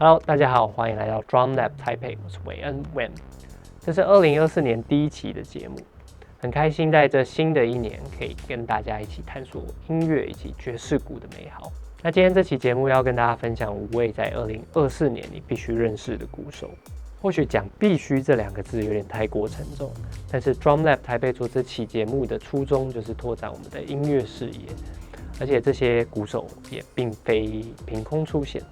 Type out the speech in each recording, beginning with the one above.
Hello， 大家好，欢迎来到 Drum Lab Taipei， 我是韦恩 Wen。这是2024年第一期的节目，很开心在这新的一年可以跟大家一起探索音乐以及爵士鼓的美好。那今天这期节目要跟大家分享5位在2024年你必须认识的鼓手。或许讲必须这2个字有点太过沉重，但是 Drum Lab 台北做这期节目的初衷就是拓展我们的音乐视野，而且这些鼓手也并非凭空出现。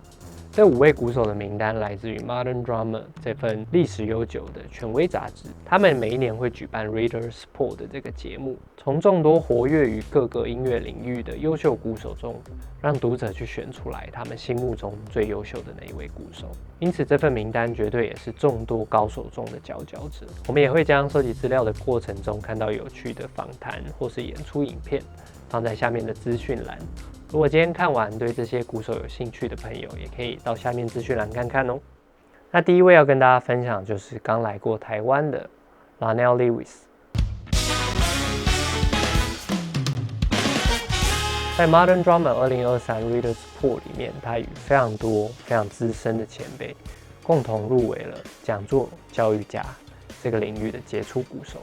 这5位鼓手的名单来自于 Modern Drummer 这份历史悠久的权威杂志，他们每一年会举办 Readers Poll 的这个节目，从众多活跃于各个音乐领域的优秀鼓手中，让读者去选出来他们心目中最优秀的那一位鼓手。因此这份名单绝对也是众多高手中的佼佼者。我们也会将收集资料的过程中看到有趣的访谈或是演出影片，放在下面的资讯栏。如果今天看完对这些鼓手有兴趣的朋友，也可以到下面资讯栏看看哦。那第一位要跟大家分享就是刚来过台湾的 Lionel Lewis。在 Modern Drummer 2023 Readers Poll 里面，他与非常多非常资深的前辈共同入围了讲座教育家这个领域的杰出鼓手。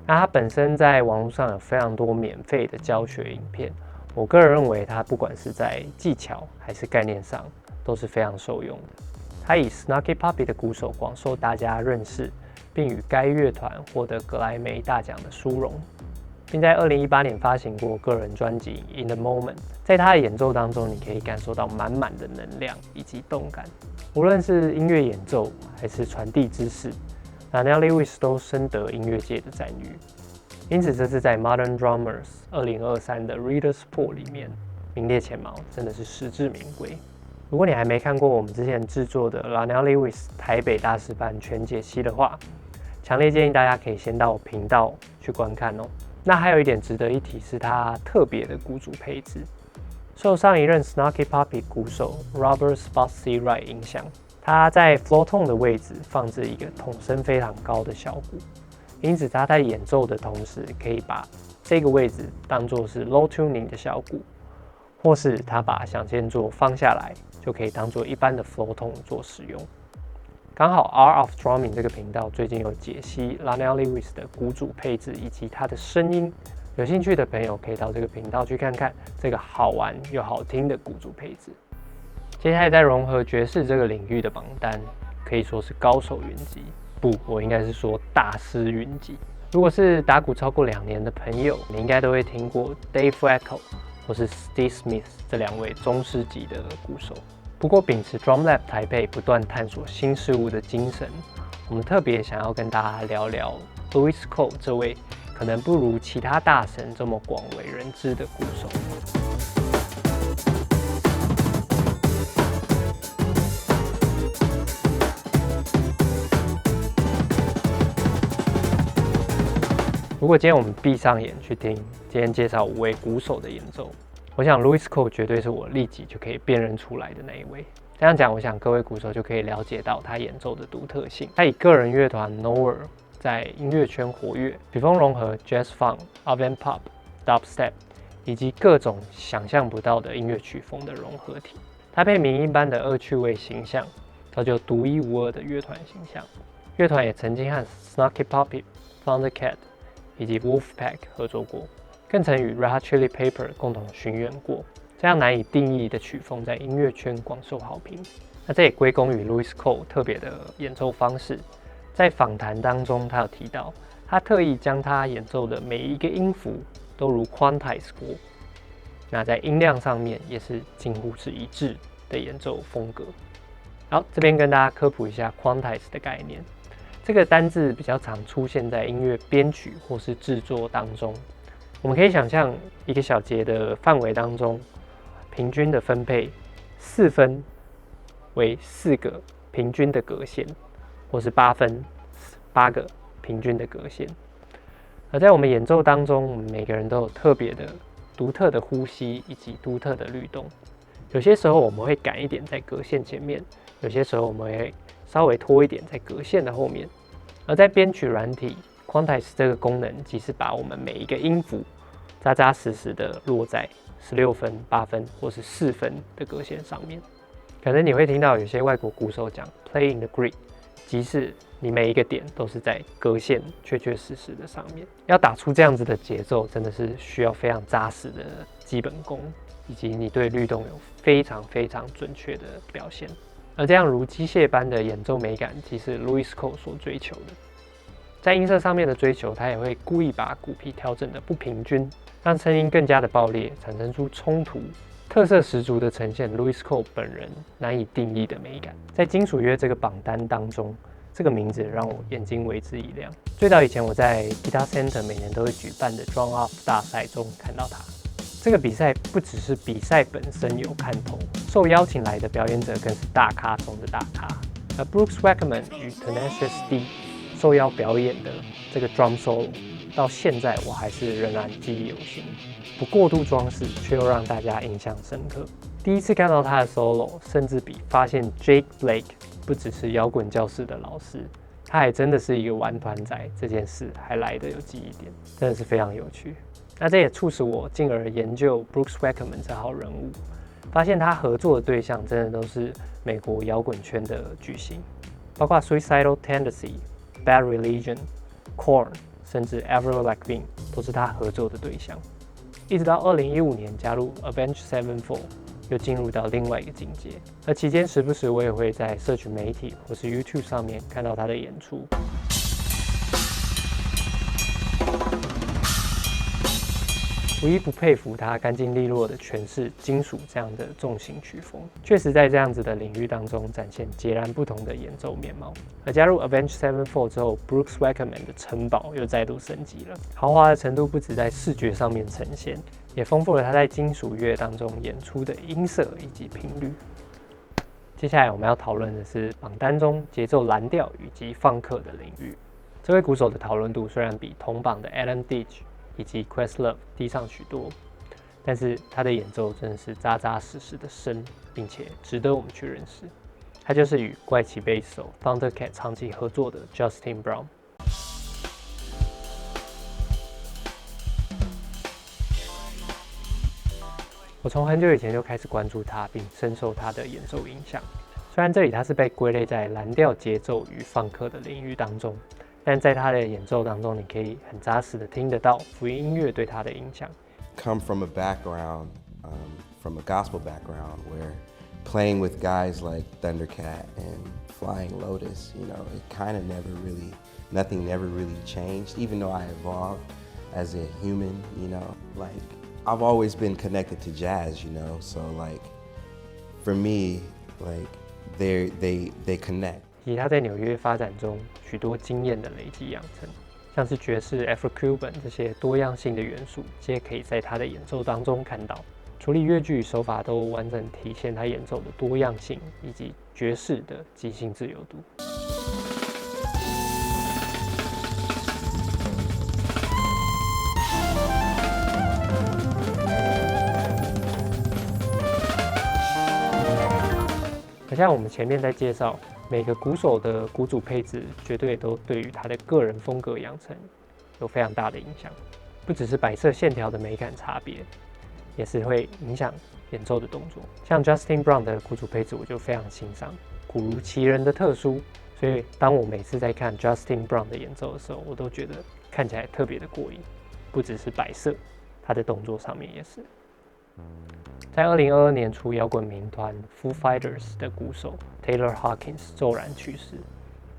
那他本身在网络上有非常多免费的教学影片，我个人认为他不管是在技巧还是概念上都是非常受用的。他以 Snarky Puppy 的鼓手广受大家认识，并与该乐团获得格莱美大奖的殊荣，并在2018年发行过个人专辑 In the Moment。 在他的演奏当中，你可以感受到满满的能量以及动感，无论是音乐演奏还是传递知识，Lionel Lewis 都深得音乐界的赞誉。因此这次在 Modern Drummers 2023的 Readers Poll 里面名列前茅，真的是实至名归。如果你还没看过我们之前制作的 Lionel Lewis 台北大师班全解析的话，强烈建议大家可以先到我频道去观看哦。那还有一点值得一提是他特别的鼓组配置，受上一任 Snarky Puppy 鼓手 Robert Spottsy Wright 影响，他在 floor tone 的位置放置一个筒声非常高的小鼓，因此他在演奏的同时可以把这个位置当作是 low tuning 的小鼓，或是他把响键座放下来就可以当作一般的 floor tone 做使用。刚好 Art of Drumming 这个频道最近有解析 Lionel Lewis 的鼓组配置以及他的声音，有兴趣的朋友可以到这个频道去看看这个好玩又好听的鼓组配置。接下来在融合爵士这个领域的榜单可以说是高手云集，不，我应该是说大师云集。如果是打鼓超过2年的朋友，你应该都会听过 Dave Weckl 或是 Steve Smith 这2位宗师级的鼓手。不过秉持 Drum Lab 台北不断探索新事物的精神，我们特别想要跟大家聊聊 Louis Cole 这位可能不如其他大神这么广为人知的鼓手。如果今天我们闭上眼去听今天介绍5位鼓手的演奏，我想 Louis Cole 绝对是我立即就可以辨认出来的那一位。这样讲，我想各位鼓手就可以了解到他演奏的独特性。他以个人乐团 Nowhere 在音乐圈活跃，曲风融合 Jazz Funk、Avant-Pop、Dubstep 以及各种想象不到的音乐曲风的融合体，搭配民音般的恶趣味形象，造就独一无二的乐团形象。乐团也曾经和 Snarky Puppy、Thundercat 以及 Wolfpack 合作过，更曾与 Red Hot Chili Pepper 共同巡演过。这样难以定义的曲风在音乐圈广受好评。那这也归功于 Louis Cole 特别的演奏方式。在访谈当中，他有提到，他特意将他演奏的每一个音符都如 quantize 过。那在音量上面也是近乎是一致的演奏风格。好，这边跟大家科普一下 quantize 的概念。这个单字比较常出现在音乐编曲或是制作当中。我们可以想象一个小节的范围当中，平均的分配4分为4个平均的格线，或是8分8个平均的格线。而在我们演奏当中，我们每个人都有特别的独特的呼吸以及独特的律动。有些时候我们会赶一点在格线前面，有些时候我们会稍微拖一点在格线的后面。而在编曲软体 Quantize 这个功能，即是把我们每一个音符扎扎实实的落在16分、8分或是4分的格线上面。可能你会听到有些外国鼓手讲 play in the grid， 即是你每一个点都是在格线确确实实的上面。要打出这样子的节奏，真的是需要非常扎实的基本功，以及你对律动有非常非常准确的表现。而这样如机械般的演奏美感，即是 Louis Cole 所追求的。在音色上面的追求，他也会故意把鼓皮调整的不平均，让声音更加的爆裂，产生出冲突，特色十足的呈现 Louis Cole 本人难以定义的美感。在金属乐这个榜单当中，这个名字让我眼睛为之一亮。最早以前我在 Guitar Center 每年都会举办的 Drum Off 大赛中看到他。这个比赛不只是比赛本身有看头，受邀请来的表演者更是大咖中的大咖。而 Brooks Wackerman 与 Tenacious D 受邀表演的这个 drum solo， 到现在我还是仍然记忆犹新，不过度装饰，却又让大家印象深刻。第一次看到他的 solo， 甚至比发现 Jake Blake 不只是摇滚教室的老师，他还真的是一个玩团仔这件事还来得有记忆点，真的是非常有趣。那这也促使我进而研究 Brooks Wackerman 这号人物，发现他合作的对象真的都是美国摇滚圈的巨星，包括 Suicidal Tendency、Bad Religion、Korn， 甚至 Avril Lavigne 都是他合作的对象。一直到2015年加入 Avenged Sevenfold， 又进入到另外一个境界。而期间时不时我也会在社群媒体或是 YouTube 上面看到他的演出。无一不佩服他干净利落的诠释金属这样的重型曲风，确实在这样子的领域当中展现截然不同的演奏面貌。而加入 Avenged Sevenfold 之后 ，Brooks Wackerman 的城堡又再度升级了，豪华的程度不止在视觉上面呈现，也丰富了他在金属乐当中演出的音色以及频率。接下来我们要讨论的是榜单中节奏蓝调以及放克的领域。这位鼓手的讨论度虽然比同榜的 Adam Deitch以及 Questlove 低上许多，但是他的演奏真的是扎扎实实的深，并且值得我们去认识。他就是与怪奇贝斯手 Thundercat 长期合作的 Justin Brown。我从很久以前就开始关注他，并深受他的演奏影响。虽然这里他是被归类在蓝调节奏与放克的领域当中，但在他的演奏当中，你可以很扎实的听得到福音音乐对他的影响。Come from a background, from a gospel background, where playing with guys like Thundercat and Flying Lotus, you know, it kind of nothing never really changed. Even though I evolved as a human, you know, like I've always been connected to jazz, you know. So like for me, like they connect. 以他在纽约发展中许多经验的累积养成，像是爵士、Afro-Cuban 这些多样性的元素，皆可以在他的演奏当中看到。处理乐句与手法都完整体现他演奏的多样性以及爵士的即兴自由度。像我们前面在介绍，每个鼓手的鼓组配置绝对都对于他的个人风格养成有非常大的影响，不只是摆设线条的美感差别，也是会影响演奏的动作。像 Justin Brown 的鼓组配置，我就非常欣赏，鼓如其人的特殊，所以当我每次在看 Justin Brown 的演奏的时候，我都觉得看起来特别的过瘾，不只是摆设，他的动作上面也是。在2022年初，摇滚民团 Foo Fighters 的鼓手 Taylor Hawkins 骤然去世，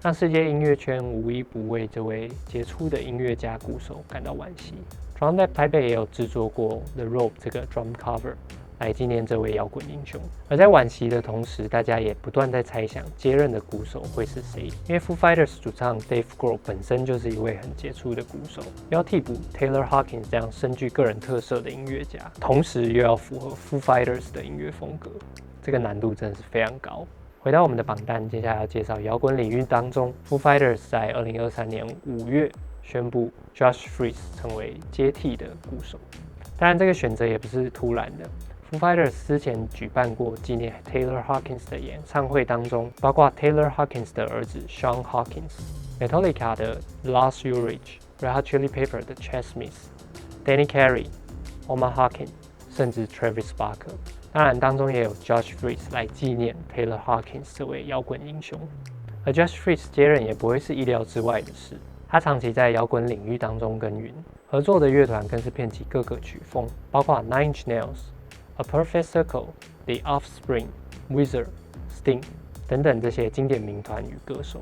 让世界音乐圈无一不为这位杰出的音乐家鼓手感到惋惜。Drum Lab 台北也有制作过 The Rope 这个 drum cover 来纪念这位摇滚英雄。而在惋惜的同时，大家也不断在猜想接任的鼓手会是谁，因为 Foo Fighters 主唱 Dave Grohl 本身就是一位很杰出的鼓手，要替补 Taylor Hawkins 这样深具个人特色的音乐家，同时又要符合 Foo Fighters 的音乐风格，这个难度真的是非常高。回到我们的榜单，接下来要介绍摇滚领域当中 Foo Fighters 在2023年5月宣布 Josh Freese 成为接替的鼓手。当然，这个选择也不是突然的。Foo Fighters 之前举办过纪念 Taylor Hawkins 的演唱会当中，包括 Taylor Hawkins 的儿子 Sean Hawkins、Metallica 的 Lars Ulrich、Red Hot Chili Pepper 的 Chad Smith、Danny Carey、Omar Hawkins， 甚至 Travis Barker。当然当中也有 Josh Freese 来纪念 Taylor Hawkins 这位摇滚英雄。而 Josh Freese 接任也不会是意料之外的事，他长期在摇滚领域当中耕耘，合作的乐团更是遍及各个曲风，包括 Nine Inch Nails、A Perfect Circle、The Offspring、Weezer、Sting 等等这些经典民团与歌手。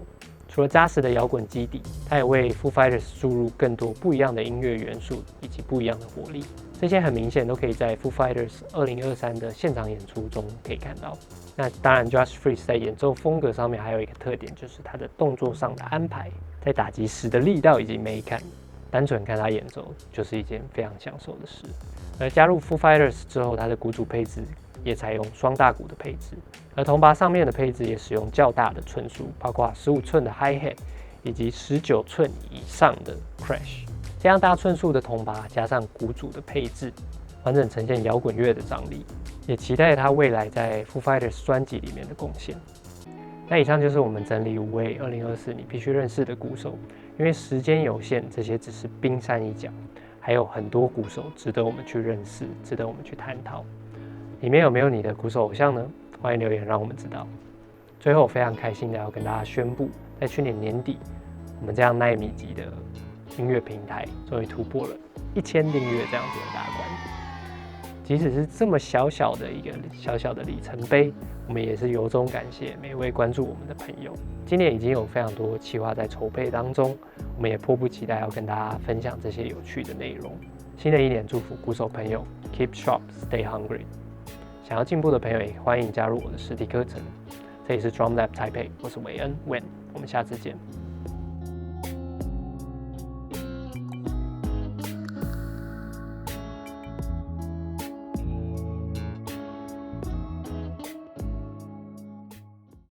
除了扎实的摇滚基底，他也为 Foo Fighters 注入更多不一样的音乐元素以及不一样的活力。这些很明显都可以在 Foo Fighters 2023的现场演出中可以看到。那当然 Josh Freese 在演奏风格上面还有一个特点，就是他的动作上的安排，在打击时的力道以及美感，单纯看他演奏就是一件非常享受的事。而加入 Foo Fighters 之后，他的鼓组配置也采用双大鼓的配置，而铜鈸上面的配置也使用较大的寸数，包括15寸的 Hi-Hat 以及19寸以上的 Crash。这样大寸数的铜鈸加上鼓组的配置，完整呈现摇滚乐的张力，也期待他未来在 Foo Fighters 专辑里面的贡献。那以上就是我们整理5位2024你必须认识的鼓手，因为时间有限，这些只是冰山一角，还有很多鼓手值得我们去认识，值得我们去探讨。里面有没有你的鼓手偶像呢？欢迎留言让我们知道。最后，非常开心的要跟大家宣布，在去年年底，我们这样奈米级的音乐平台终于突破了1000订阅这样子的大关。即使是这么小小的一个小小的里程碑，我们也是由衷感谢每位关注我们的朋友。今年已经有非常多企划在筹备当中，我们也迫不及待要跟大家分享这些有趣的内容。新的一年，祝福鼓手朋友 Keep sharp, stay hungry。想要进步的朋友也欢迎加入我的实体课程。这里是 Drum Lab Taipei， 我是韦恩 Wen， 我们下次见。